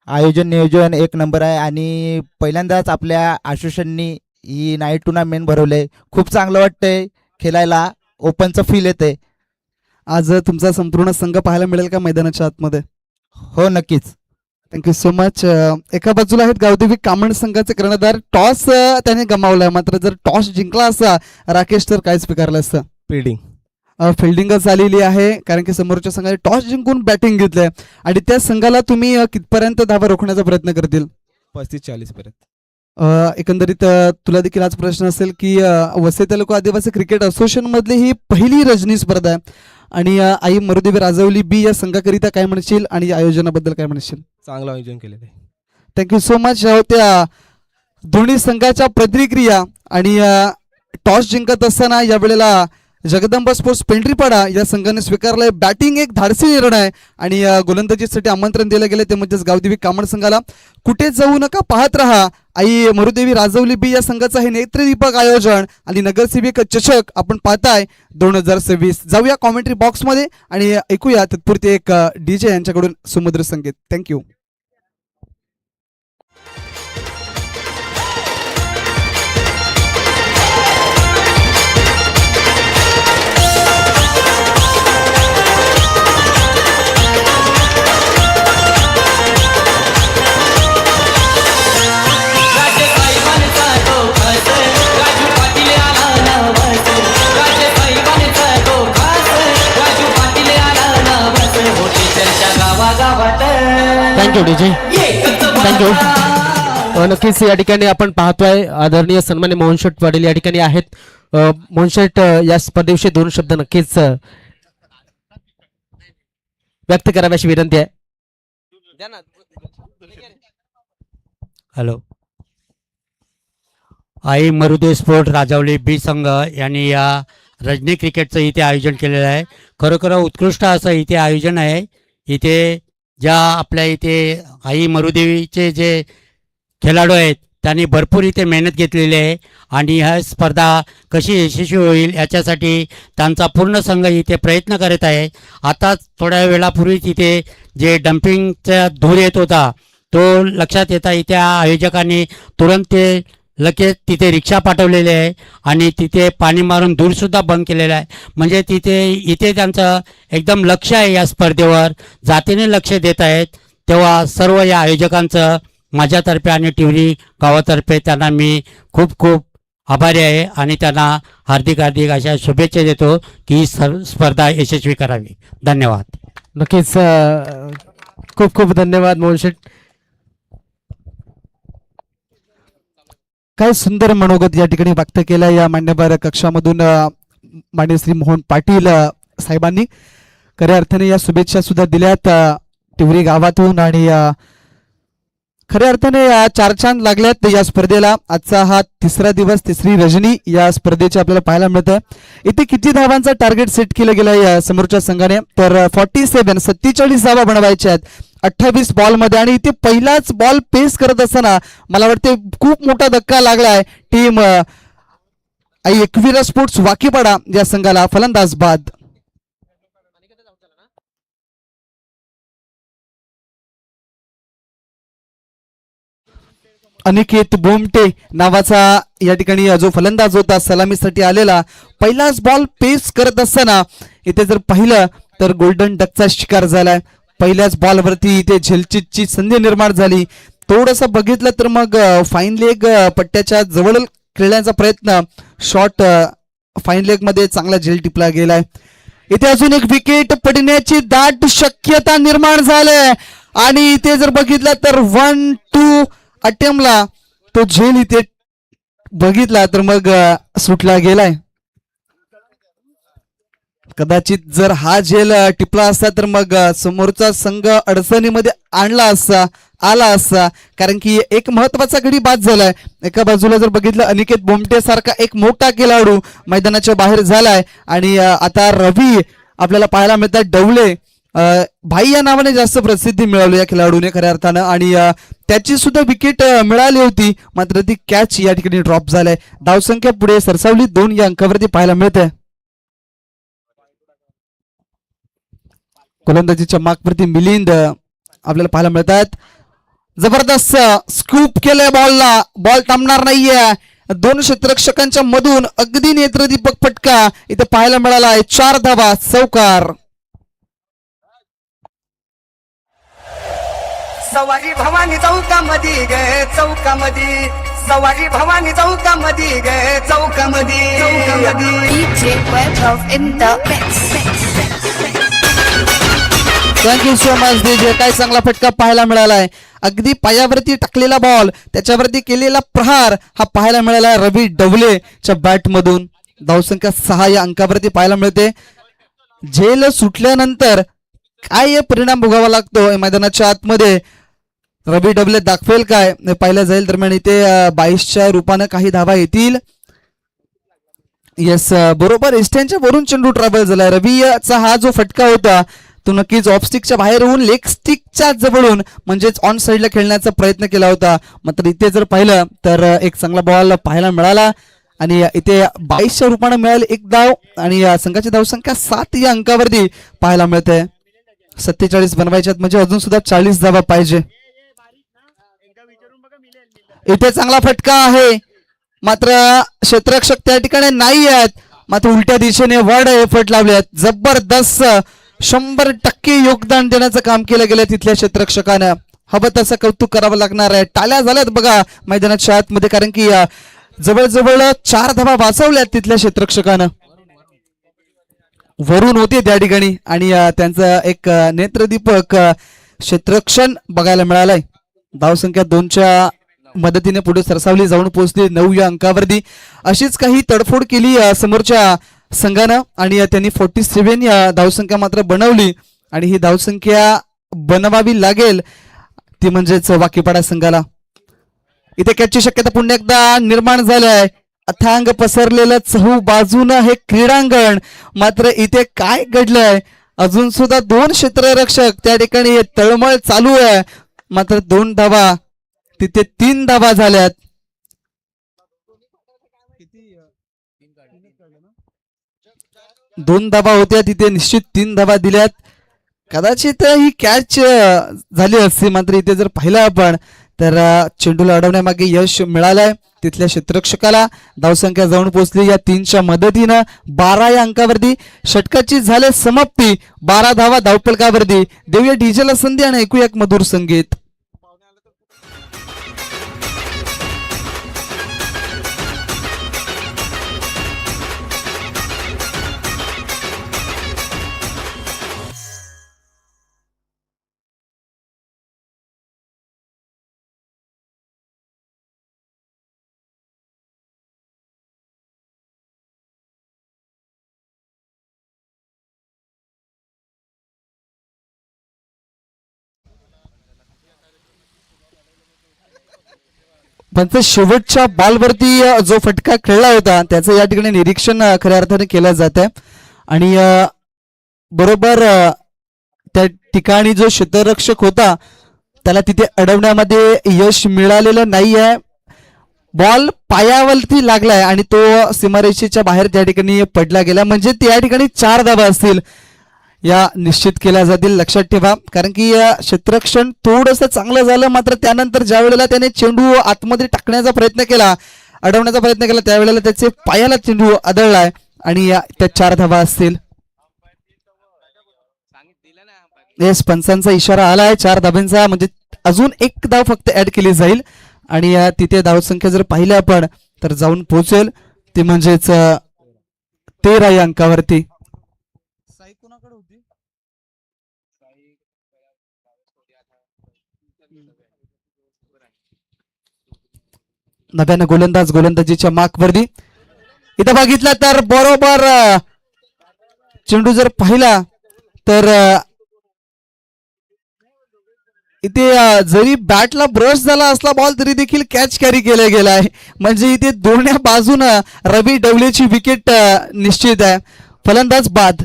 आयोजन नियोजन एक नंबर आहे आणि पहिल्यांदाच आपल्या आशुषांनी ही नाईट टुर्नामेंट भरवले. खूप चांगलं वाटतंय खेळायला, ओपनचं फील येते. आज तुमचा संपूर्ण संघ पाहायला मिळेल का मैदानाच्या आतमध्ये? हो नक्कीच. Thank you so much. एका बाजूला आहेत गावदेवी कामण संघाचे कर्णधार. टॉस त्याने गमावलाय, मात्र जर टॉस जिंकला असता राकेश तर काय स्वीकारलं असतं? फिल्डिंग. फिल्डिंगच झालेली आहे, कारण की समोरच्या संघाने टॉस जिंकून बॅटिंग घेतलंय. आणि त्या संघाला तुम्ही कितपर्यंत धावा रोखण्याचा प्रयत्न करतील? 35-40 पर्यंत. एकंदरीत तुला देखील आज प्रश्न असेल की वसई तालुका आदिवासी क्रिकेट असोसिएशन मधली ही पहिली रजनी स्पर्धा आहे आणि आई मरुदेवी राजवली बी या संघाकरिता काय म्हणशील आणि या आयोजनाबद्दल काय म्हणशील? चांगलं आयोजन केलेलं आहे. Thank you so much. त्या दोन्ही संघाच्या प्रतिक्रिया आणि टॉस जिंकत असताना यावेळेला जगदंबा स्पोर्ट्स पेंढरीपाडा या संघाने स्वीकारलंय बॅटिंग, एक धाडसी निर्णय आणि गोलंदाजीसाठी आमंत्रण दिलं गेलं ते म्हणजेच गावदेवी कामण संघाला. कुठे जाऊ नका, पाहत रहा आई मरुदेवी राजवली बी या संघाचं हे नेत्रदीपक आयोजन आणि नगरसेविक चषक आपण पाहताय 2026. जाऊया कॉमेंट्री बॉक्समध्ये आणि ऐकूया तत्पुरती एक DJ यांच्याकडून सुमधुर संगीत. थँक्यू. Thank you DJ, thank you. नक्कीच या ठिकाणी आपण पाहतोय आदरणीय सन्मान्य मोहन शेठ पाटील या ठिकाणी आहेत. मोहन शेठ या स्पर्धेविषयी 2 शब्द नक्कीच व्यक्त करावी अशी विनंती आहे. हॅलो. आई मरुदे स्पोर्ट राजावली बी संघ यांनी या रजनी क्रिकेटचं इथे आयोजन केलेलं आहे. खरोखर उत्कृष्ट असं इथे आयोजन आहे. इथे ज्या आपल्या इथे आई मरुदेवीचे जे खेळाडू आहेत त्यांनी भरपूर इथे मेहनत घेतलेली आहे आणि ह्या स्पर्धा कशी यशस्वी होईल याच्यासाठी त्यांचा पूर्ण संघ इथे प्रयत्न करत आहे. आता थोड्या वेळापूर्वीच इथे जे डम्पिंगचा धूर येत होता तो लक्षात येता इथे आयोजकांनी तुरंत ते लगेच तिथे रिक्षा पाठवलेले आहे आणि तिथे पाणी मारून धूरसुद्धा बंद केलेला आहे. म्हणजे इथे त्यांचं एकदम लक्ष आहे या स्पर्धेवर, जातीने लक्ष देत आहेत. तेव्हा सर्व या आयोजकांचं माझ्यातर्फे आणि टिवरी गावातर्फे त्यांना मी खूप खूप आभारी आहे आणि त्यांना हार्दिक हार्दिक अशा शुभेच्छा देतो की ही स्पर्धा यशस्वी करावी. धन्यवाद. नक्कीच खूप खूप धन्यवाद मोहन शेठ. काय सुंदर मनोगत या ठिकाणी व्यक्त केलं या मान्यवर कक्षामधून मान्य श्री मोहन पाटील साहेबांनी. खऱ्या अर्थाने या शुभेच्छा सुद्धा दिल्यात टिवरी गावातून आणि खऱ्या अर्थाने 4 चांद लागल्यात या स्पर्धेला. आजचा हा 3रा दिवस, 3री रजनी या स्पर्धेची आपल्याला पाहायला मिळतं. इथे किती धावांचा टार्गेट सेट केलं गेलं या समोरच्या संघाने? तर 47 धावा बनवायच्या आहेत 28 बॉलमध्ये आणि इथे पहिलाच बॉल पेस करत असताना मला वाटते खूप मोठा धक्का लागलाय टीम आई एकविरा स्पोर्ट्स वाकीपाडा या संघाला. फलंदाज बाद. अनिकेत बोमटे नावाचा या ठिकाणी जो फलंदाज होता सलामीसाठी आलेला, पहिलाच बॉल पेस करत असताना इथे जर पाहिलं तर गोल्डन डकचा शिकार झालाय. पहिल्याच बॉलवरती इथे झेलचीची संधी निर्माण झाली. थोडंसं बघितलं तर मग फाईन लेग पट्ट्याच्या जवळ खेळण्याचा प्रयत्न, शॉट फाईन लेग मध्ये चांगला झेल टिपला गेलाय. इथे अजून एक विकेट पडण्याची दाट शक्यता निर्माण झाली आणि इथे जर बघितलं तर 1-2 अटेम्प्टला तो झेल इथे बघितला तर मग सुटला गेलाय. कदाचित जर हा झेल टिपला असता तर मग समोरचा संघ अडचणीमध्ये आला असता कारण की एक महत्वाचा गडी बाद झालाय. एका बाजूला जर बघितलं अनिकेत बोमटे सारखा एक मोठा खेळाडू मैदानाच्या बाहेर झालाय आणि आता रवी आपल्याला पाहायला मिळतात. डवले भाई या नावाने जास्त प्रसिद्धी मिळवली या खेळाडूने खऱ्या अर्थानं आणि त्याची सुद्धा विकेट मिळाली होती मात्र ती कॅच या ठिकाणी ड्रॉप झालाय. धावसंख्या पुढे सरसावली 2 या अंकावरती पाहायला मिळते. गोलंदाजीच्या मार्कवरती मिलिंद आपल्याला पाहायला मिळतात. जबरदस्त स्कूप केलंय बॉलला. बॉल थांबणार नाहीये. 2 क्षेत्ररक्षकांच्या मधून अगदी नेत्रदीपक फटका इथे पाहायला मिळाला आहे. 4 धावा चौकार. सवारी भवानी चौकामध्ये गे चौकामध्ये सवारी भवानी चौकामध्ये गे चौकामध्ये DJ Webov in the mix. Thank you so much DJ. काय चांगला फटका पाहायला मिळालाय. अगदी पायावरती टाकलेला बॉल त्याच्यावरती केलेला प्रहार हा पाहायला मिळाला रवी डवलेच्या बॅट मधून. धावसंख्या 6 या अंकावरती पाहायला मिळते. झेल सुटल्यानंतर काय परिणाम भोगावा लागतो मैदानाच्या आतमध्ये रवी डबले दाखवेल काय पाहिलं जाईल. दरम्यान इथे 22च्या रूपानं काही धावा येतील. येस बरोबर इस्टॅनच्या वरून चेंडू ट्रॅव्हल झालाय. रवीचा हा जो फटका होता तो नक्कीच ऑफ स्टिकच्या बाहेर होऊन लेग स्टिकच्या जवळून म्हणजेच ऑन साईडला खेळण्याचा प्रयत्न केला होता मात्र इथे जर पाहिलं तर एक चांगला बॉल पाहायला मिळाला आणि इथे 22च्या रूपानं मिळाले एक धाव आणि संघाची धावसंख्या 7 या अंकावरती पाहायला मिळते. 47 बनवायच्यात म्हणजे अजून सुद्धा 40 धावा पाहिजे. इथे चांगला फटका आहे मात्र क्षेत्ररक्षक त्या ठिकाणी नाही आहेत मात्र उलट्या दिशेने वड एफर्ट लावले. जबरदस्त 100% योगदान देण्याचं काम केलं गेलं तिथल्या क्षेत्ररक्षकानं. हवं तसं कौतुक करावं लागणार आहे. टाळ्या झाल्यात बघा मैदानाच्या आतमध्ये कारण की जवळजवळ 4 धावा वाचवल्यात तिथल्या क्षेत्ररक्षकानं. वरून होते त्या ठिकाणी आणि त्यांचं एक नेत्रदीपक क्षेत्ररक्षण बघायला मिळालंय. धावसंख्या 2च्या मदतीने पुढे सरसावली जाऊन पोहोचली 9 या अंकावरती. अशीच काही तडफोड केली समोरच्या संघानं आणि त्यांनी 47 या धावसंख्या मात्र बनवली आणि ही धावसंख्या बनवावी लागेल ती म्हणजेच वाकीपाडा संघाला. इथे कॅचची शक्यता पुन्हा एकदा निर्माण झाली आहे. अथांग पसरलेलं चहू बाजूनं हे क्रीडांगण मात्र इथे काय घडलंय अजून सुद्धा 2 क्षेत्ररक्षक त्या ठिकाणी हे तळमळ चालू आहे मात्र 2 धावा तिथे 3 धावा झाल्यात. दोन धावा होत्या तिथे निश्चित 3 धावा दिल्यात. कदाचित ही कॅच झाली असती मात्र इथे जर पाहिलं आपण तर चेंडूला अडवण्यामागे यश मिळालंय तिथल्या क्षेत्ररक्षकाला. धावसंख्या जाऊन पोहोचली या 3च्या मदतीनं 12 या अंकावरती. षटकाची झाले समाप्ती. 12 धावा धावफलकावरती. देऊया डीजेला संधी आणि ऐकूया एक मधुर संगीत. पण शेवटच्या बॉलवरती जो फटका खेळला होता त्याचं या ठिकाणी निरीक्षण खऱ्या अर्थाने केलं जात आहे आणि बरोबर त्या ठिकाणी जो क्षेत्ररक्षक होता त्याला तिथे अडवण्यामध्ये यश मिळालेलं नाही आहे. बॉल पायावरती लागलाय आणि तो सीमारेषेच्या बाहेर त्या ठिकाणी पडला गेला म्हणजे त्या ठिकाणी 4 धावा असतील या निश्चित केल्या जातील. लक्षात ठेवा कारण की क्षेत्ररक्षण थोडंसं चांगलं झालं मात्र त्यानंतर ज्या वेळेला त्याने चेंडू आतमध्ये टाकण्याचा प्रयत्न केला अडवण्याचा प्रयत्न केला त्यावेळेला त्याचे पायाला चेंडू आदळलाय आणि त्या 4 धावा असतील. येस पंचांचा इशारा आलाय 4 धाब्यांचा म्हणजे अजून 1 धाव फक्त ऍड केली जाईल आणि तिथे धावसंख्या जर पाहिली आपण तर जाऊन पोहोचेल ती म्हणजेच 13 या अंकावरती. नव्यानं गोलंदाजीच्या मार्कवरती. इथं बघितलं तर बरोबर चेंडू जर पाहिला तर इथे जरी बॅटला ब्रश झाला असला बॉल तरी देखील कॅच कॅरी केला गेला आहे. म्हणजे इथे दोन्ही बाजूनं रवी डवलेची विकेट निश्चित आहे. फलंदाज बाद.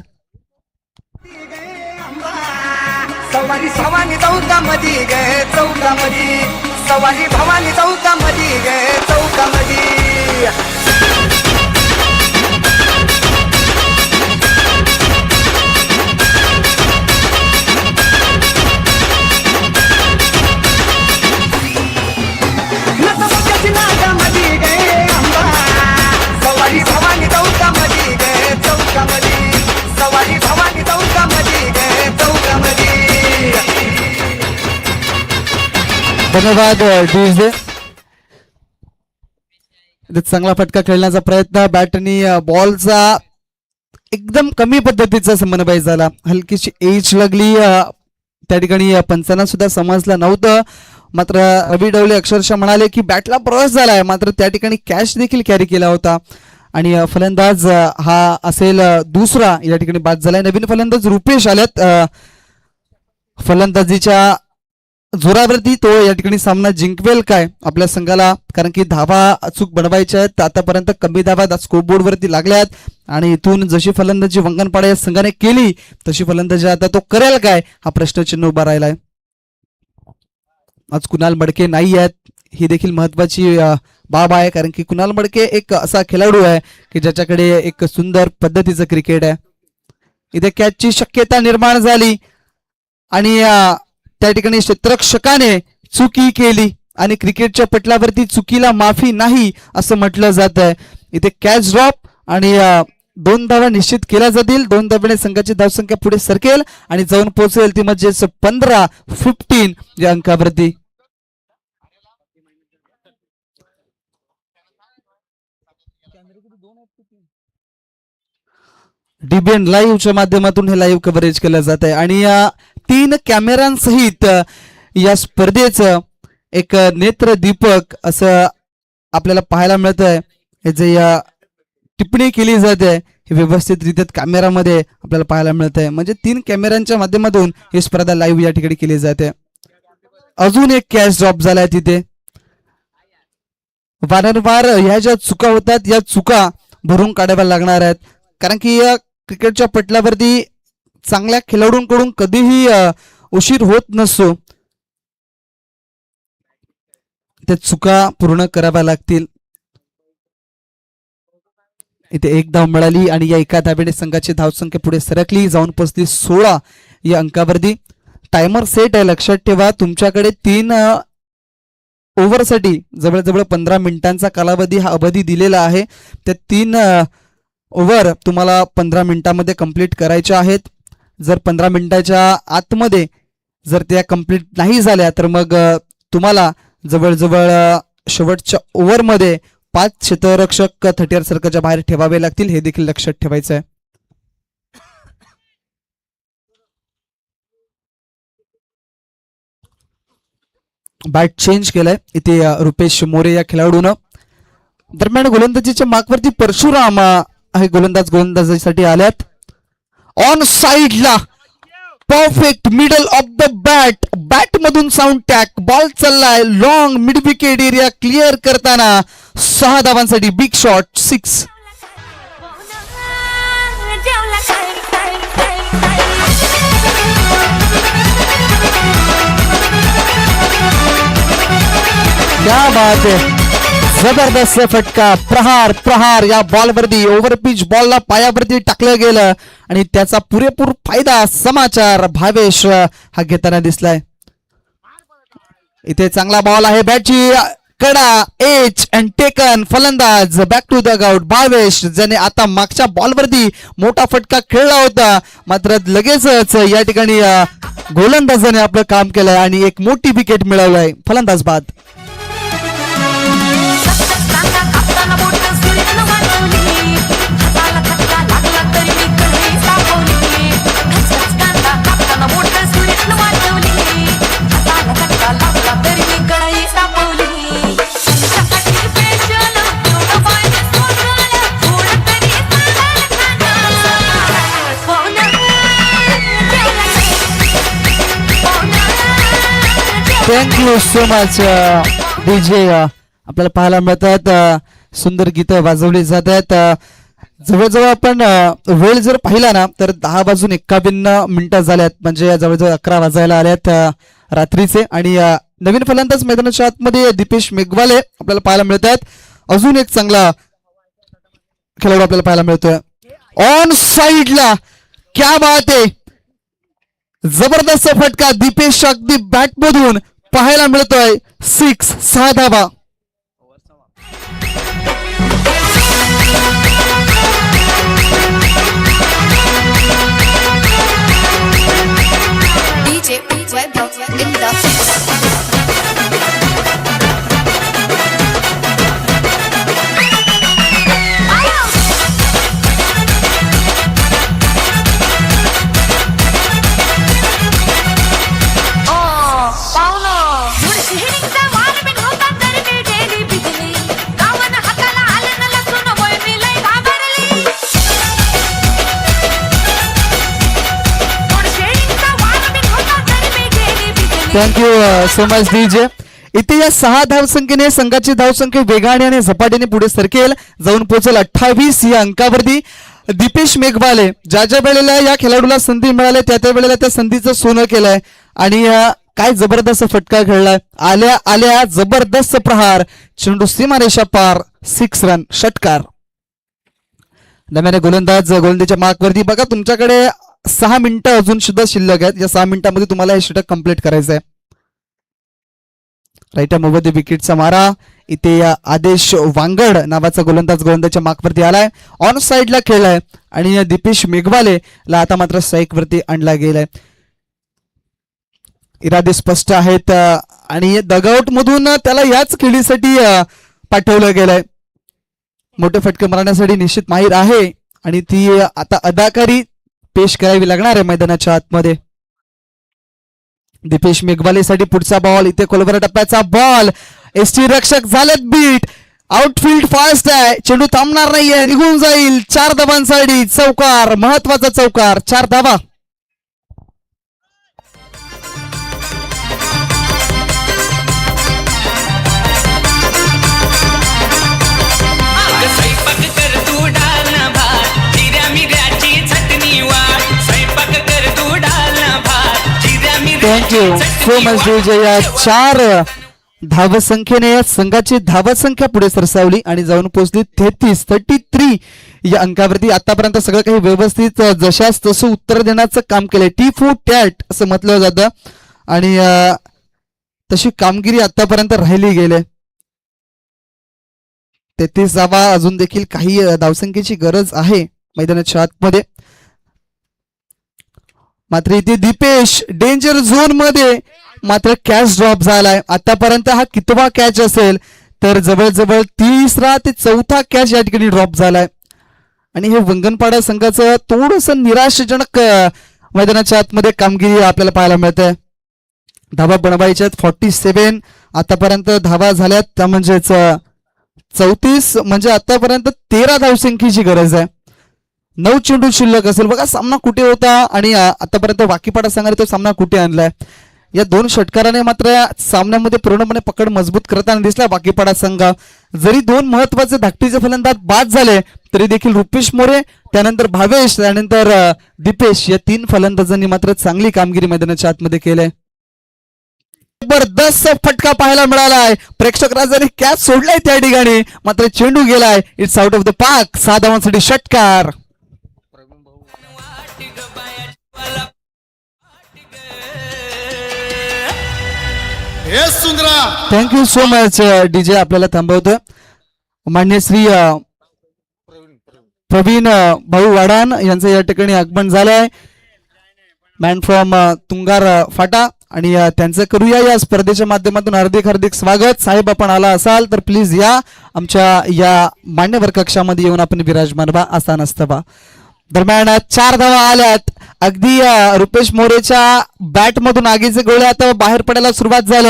सवारी भवानी चौकामध्ये गे चौकामध्ये सवारी भवानी चौकामध्ये गे चौकामध्ये नसबोक्याची नाकामध्ये गे अंबा सवारी भवानी चौकामध्ये गे चौकामध्ये सवारी भवानी चौकामध्ये गे चौकामध्ये. धन्यवाद डीजे. चांगला फटका खेळण्याचा प्रयत्न बॅट आणि बॉलचा एकदम कमी पद्धतीचा समन्वय झाला. हलकीशी एज लागली त्या ठिकाणी पंचांना सुद्धा समजलं नव्हतं. मात्र रवी डवले अक्षरशः म्हणाले की बॅटला ब्रश झालाय, मात्र त्या ठिकाणी कॅच देखील कॅरी केला होता. आणि फलंदाज हा असेल दुसरा या ठिकाणी बाद झालाय. नवीन फलंदाज रुपेश आलेत फलंदाजीच्या जोरावरती. तो या ठिकाणी सामना जिंकवेल काय आपल्या संघाला, कारण की धावा अचूक बनवायच्या आहेत. आतापर्यंत कमी धावा स्कोर बोर्ड वरती लागल्यात आणि इथून जशी फलंदाजी वंगणपाडा या संघाने केली तशी फलंदाजी आता तो करेल काय हा प्रश्नचिन्ह उभा राहिलाय. आज कुणाल मडके नाही आहेत, ही देखील महत्वाची बाब आहे, कारण की कुणाल मडके एक असा खेळाडू आहे की ज्याच्याकडे एक सुंदर पद्धतीचं क्रिकेट आहे. इथे कॅचची शक्यता निर्माण झाली आणि त्या ठिकाणी क्षेत्ररक्षकाने चुकी केली आणि क्रिकेटच्या पटलावरती चुकीला माफी नाही असं म्हटलं जात आहे. इथे कॅच ड्रॉप आणि 2 धावा निश्चित केल्या जातील. 2 धावेने संघाची धावसंख्या पुढे सरकेल आणि जाऊन पोहोचेल ती म्हणजे 15 या अंकावरती. डीबीएन लाईव्हच्या माध्यमातून हे लाईव्ह कव्हरेज केलं जात आहे आणि 3 कॅमेऱ्यांसहित या स्पर्धेचं एक नेत्रदीपक असं आपल्याला पाहायला मिळत आहे. हे जे टिप्पणी केली जाते हे व्यवस्थितरित्या कॅमेरामध्ये आपल्याला पाहायला मिळत आहे. म्हणजे 3 कॅमेऱ्यांच्या माध्यमातून ही स्पर्धा लाईव्ह या ठिकाणी केली जाते. अजून एक कॅच ड्रॉप झालाय तिथे. वारंवार ह्या ज्या चुका होतात या चुका भरून काढाव्या लागणार आहेत, कारण की या क्रिकेटच्या पटलावरती चांगल्या खेळाडूंकडून कधीही उशीर होत नसतो. त्या चुका पूर्ण कराव्या लागतील. इथे 1 धाव मिळाली आणि या एका धावेने संघाची धावसंख्या पुढे सरकली, जाऊन पोहोचली 16 या अंकावरती. टायमर सेट आहे, लक्षात ठेवा. तुमच्याकडे 3 ओव्हरसाठी जवळजवळ 15 मिनिटांचा कालावधी हा अवधी दिलेला आहे. त्या 3 ओव्हर तुम्हाला 15 मिनिटांमध्ये कंप्लीट करायच्या आहेत. जर 15 मिनिटाच्या आतमध्ये जर त्या कंप्लीट नाही झाल्या तर मग तुम्हाला जवळजवळ शेवटच्या ओव्हरमध्ये 5 क्षेत्ररक्षक 30 सर्कलच्या बाहेर ठेवावे लागतील. हे देखील लक्षात ठेवायचं आहे. बॅट चेंज केलाय इथे रुपेश मोरे या खेळाडूनं. दरम्यान गोलंदाजीच्या मार्कवरती परशुराम हे गोलंदाजीसाठी आल्यात. ऑन साइडला perfect middle of the bat मधून साऊंड टॅक बॉल चाललाय long mid wicket area clear करताना 6 धावांसाठी बिग शॉट 6. क्या बात है, जबरदस्त फटका. प्रहार या बॉलवरती ओव्हर पिच बॉलला पायावरती टाकलं गेलं आणि त्याचा पुरेपूर फायदा समाचार भावेश हा घेताना दिसलाय. इथे चांगला बॉल आहे, बॅटची कडा एच अँड टेकन. फलंदाज बॅक टू द गाऊट भावेश, ज्याने आता मागच्या बॉलवरती मोठा फटका खेळला होता, मात्र लगेचच या ठिकाणी गोलंदाजाने आपलं काम केलंय आणि एक मोठी विकेट मिळवलंय. फलंदाज बाद. Thank you so much DJ. आपल्याला पाहायला मिळतात सुंदर गीतं वाजवली जात आहेत. जवळजवळ आपण वेळ जर पाहिला ना तर 10:51 झाल्यात, म्हणजे जवळजवळ 11 वाजायला आल्यात रात्रीचे. आणि नवीन फलंदाज मैदानाच्या आतमध्ये दीपेश मेघवाले आपल्याला पाहायला मिळतात. अजून एक चांगला खेळाडू आपल्याला पाहायला मिळतोय ऑन साइडला. क्या बात आहे, जबरदस्त फटका दीपेश अगदी बॅट मधून पाहायला मिळतोय. 6 धावा. DJ Vaibhav in the mix. मुडशिणीचा वार बिन होता तरी मी गेली बिजली. गावन हाताला आलं न लसूण होय मी लय घाबरली. मुडशिणीचा वार बिन होता तरी मी गेली बिजली. Thank you so much DJ. इथे या 6 धावसंख्येने संघाची धावसंख्या वेगाने आणि झपाट्याने पुढे सरकेल, जाऊन पोहोचेल 28 या अंकावरती. दीपेश मेघवाले ज्या ज्या वेळेला या खेळाडूला संधी मिळाली त्या त्या वेळेला त्या संधीचं सोनं केलंय. आणि काय जबरदस्त फटका खेळलाय. आल्या आल्या जबरदस्त प्रहार, चेंडू सीमारेषा पार, 6 रन, षटकार. दरम्यान गोलंदाज गोलंदाजीच्या मार्कवरती बघा, तुमच्याकडे 6 मिनिटं अजून सुद्धा शिल्लक आहेत. या 6 मिनिटांमध्ये तुम्हाला हे षटक कंप्लीट करायचं आहे. राईट मध्ये विकेटचा मारा. इथे आदेश वांगड नावाचा गोलंदाज गोलंदाजच्या मार्कवरती आलाय, ऑन साइडला खेळलाय. आणि दीपेश मेघवाले ला आता मात्र स्ट्राईक वरती आणला गेलाय. इरादे स्पष्ट आहेत आणि डगआउट मधून त्याला याच खेळीसाठी पाठवलं गेलंय. मोठे फटके मारण्यासाठी निश्चित माहीर आहे आणि ती आता अदाकारी पेश करावी लागणार आहे मैदानाच्या आतमध्ये. दीपेश मेघवालेसाठी पुढचा बॉल. इथे खोलवर टप्प्याचा बॉल, एसटी रक्षक झालेत बीट. आउटफील्ड फास्ट आहे, चेंडू थांबणार नाहीये, निघून जाईल. 4 धावांसाठी चौकार, महत्वाचा चौकार, 4 धावा. स्वयंपाक कर तू डालना भात, जिऱ्या मिऱ्याची चटणी वाट. स्वयंपाक कर तू डालना भात, जिऱ्या थँक्यू सो मच डीजे. या 4 धावसंख्येने संघाची धावसंख्या पुढे सरसावली आणि जाऊन पोहोचली 33 या अंकावरती. आतापर्यंत सगळं काही व्यवस्थित जशास तसं उत्तर देण्याचं काम केलंय. टी फू टॅट असं म्हटलं जातं आणि तशी कामगिरी आतापर्यंत राहिली गेले. 33 धावा, अजून देखील काही धावसंख्येची गरज आहे मैदानाच्या आतमध्ये. मात्र इथे दीपेश डेंजर झोन मध्ये मात्र कॅच ड्रॉप झालाय. आतापर्यंत हा कितवा कॅच असेल तर जवळजवळ 3रा ते 4था कॅच या ठिकाणी ड्रॉप झालाय. आणि हे वंगणपाडा संघाचं थोडस निराशाजनक मैदानाच्या आतमध्ये कामगिरी आपल्याला पाहायला मिळते. धावा बनवायच्या 47, आतापर्यंत धावा झाल्यात त्या म्हणजेच 34, म्हणजे आतापर्यंत 13 धावसंख्येची गरज आहे. 9 चेंडू शिल्लक असेल. बघा सामना कुठे होता आणि आतापर्यंत वाकीपाडा संघाने तो सामना कुठे आणलाय. या 2 षटकाराने मात्र सामन्यामध्ये पूर्णपणे पकड मजबूत करताना दिसला वाकीपाडा संघ. जरी 2 महत्वाचे धाकटीचे फलंदाज बाद झाले तरी देखील रुपेश मोरे, त्यानंतर भावेश, त्यानंतर दीपेश या 3 फलंदाजांनी मात्र चांगली कामगिरी मैदानाच्या आतमध्ये केलंय. जबरदस्त फटका पाहायला मिळालाय. प्रेक्षक राजाने कॅच सोडलाय त्या ठिकाणी, मात्र चेंडू गेलाय. It's out of the park. 6 धावांसाठी षटकार. Thank you so much DJ. आपल्याला थांबवतोय मान्य श्री प्रवीण भाऊ वाडान यांचं या ठिकाणी आगमन झालंय. मॅन फ्रॉम तुंगार फाटा आणि त्यांचं करूया या स्पर्धेच्या माध्यमातून हार्दिक स्वागत. साहेब आपण आला असाल तर प्लीज या आमच्या या मान्यवर कक्षामध्ये येऊन आपण विराजमान व्हा, आस्थान असतं. दरम्यान 4 धावा आल्यात. अगदी रुपेश मोरेच्या बॅट मधून आगीचे गोळे आता बाहेर पडायला सुरुवात झाली.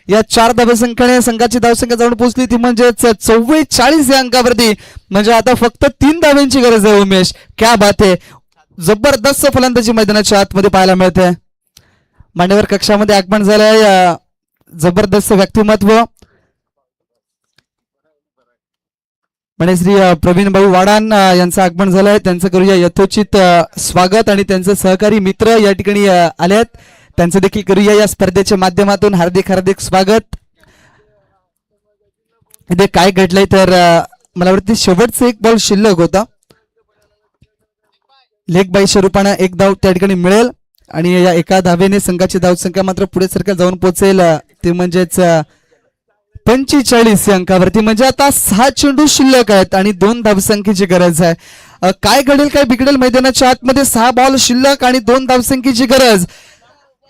या 4 धावसंख्येने संघाची धावसंख्या जाऊन पोहोचली ती म्हणजेच 44 या अंकावरती. म्हणजे आता फक्त 3 धावांची गरज आहे. उमेश, क्या बात आहे. जबरदस्त फलंदाजी मैदानाच्या आतमध्ये पाहायला मिळते. मान्यवर कक्षामध्ये आगमन झालंय जबरदस्त व्यक्तिमत्व म्हणजे श्री प्रवीण भाऊ वाडान यांचं आगमन झालंय. त्यांचं करूया यथोचित स्वागत आणि त्यांचे सहकारी मित्र या ठिकाणी आले आहेत. त्यांचं देखील करूया या स्पर्धेच्या माध्यमातून हार्दिक हार्दिक स्वागत. इथे काय घडलंय तर मला वाटतं शेवटचा एक बॉल शिल्लक होता. लेग बाय स्वरूपानं एक धाव त्या ठिकाणी मिळेल आणि या एका धावेने संघाची धावसंख्या मात्र पुढे सरकार जाऊन पोहोचेल ते म्हणजेच 45 या अंकावरती. म्हणजे आता 6 चेंडू शिल्लक आहेत आणि 2 धावसंख्येची गरज आहे. काय घडेल काय बिघडेल मैदानाच्या आतमध्ये 6 बॉल शिल्लक आणि 2 धावसंख्येची गरज.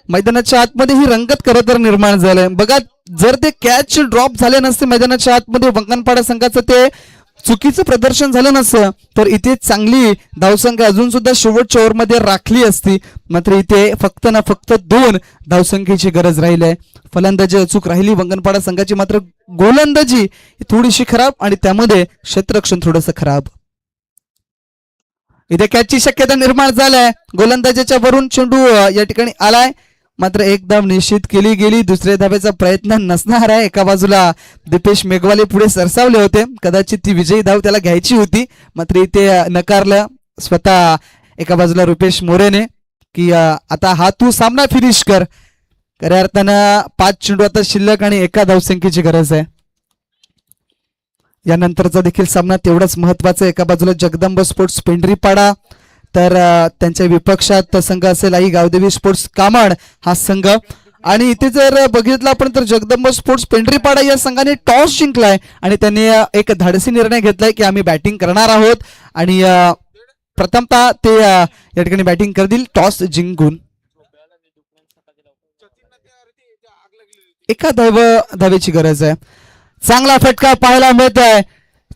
मैदानाच्या आतमध्ये ही रंगत खरं तर निर्माण झालंय बघा. जर ते कॅच ड्रॉप झाले नसते मैदानाच्या आतमध्ये वंगणपाडा संघाचं ते चुकीचं प्रदर्शन झालं नसतं तर इथे चांगली धावसंख्या अजून सुद्धा शेवटच्या ओव्हरमध्ये राखली असती. मात्र इथे फक्त ना फक्त 2 धावसंख्येची गरज राहिली आहे. फलंदाजी अचूक राहिली वंगणपाडा संघाची मात्र गोलंदाजी थोडीशी खराब आणि त्यामध्ये क्षेत्ररक्षण थोडंसं खराब. इथे कॅचची शक्यता निर्माण झालाय. गोलंदाजीच्या वरून चेंडू या ठिकाणी आलाय मात्र एक धाव निश्चित केली गेली. दुसऱ्या धावेचा प्रयत्न नसणार आहे. एका बाजूला दीपेश मेघवाले पुढे सरसावले होते. कदाचित ती विजयी धाव त्याला घ्यायची होती मात्र इथे नकारलं स्वतः एका बाजूला रुपेश मोरेने की आता हा तू सामना फिनिश कर. खऱ्या अर्थानं 5 चेंडू आता शिल्लक आणि 1 धावसंख्येची गरज आहे. यानंतरचा देखील सामना तेवढाच महत्वाचा. एका बाजूला जगदंब स्पोर्ट्स पेंढरीपाडा तर त्यांच्या विपक्षात संघ असेल आई गावदेवी स्पोर्ट्स कामण हा संघ. आणि इथे जर बघितलं आपण तर जगदंब स्पोर्ट्स पेंढरीपाडा या संघाने टॉस जिंकलाय आणि त्यांनी एक धाडसी निर्णय घेतलाय की आम्ही बॅटिंग करणार आहोत आणि प्रथमतः ते या ठिकाणी बॅटिंग करतील टॉस जिंकून. 1 धावेची गरज आहे. चांगला फटका पाहायला मिळत आहे.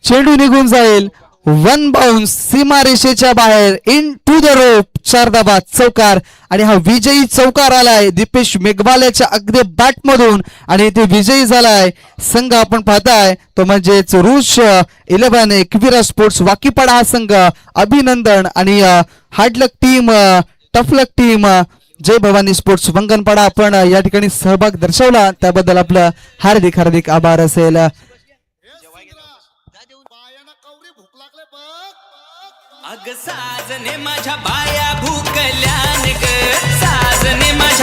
चेंडू निघून जाईल. 1 बाउन्स सीमारेषेच्या बाहेर इन टू द रोप. 4 धावा चौकार आणि हा विजयी चौकार आलाय दीपेश मेघवाल्याच्या अगदी बॅट मधून आणि ते विजयी झालाय संघ आपण पाहताय तो म्हणजे रुश 11 एकविरा स्पोर्ट्स वाकीपाडा हा संघ. अभिनंदन आणि हार्डलक टीम टफलक टीम जय भवानी स्पोर्ट्स वंगणपाडा आपण या ठिकाणी सहभाग दर्शवला त्याबद्दल आपलं हार्दिक हार्दिक आभार असेल. अग साजने माझ्या बाया भूकल्यान ग साजने माझ्या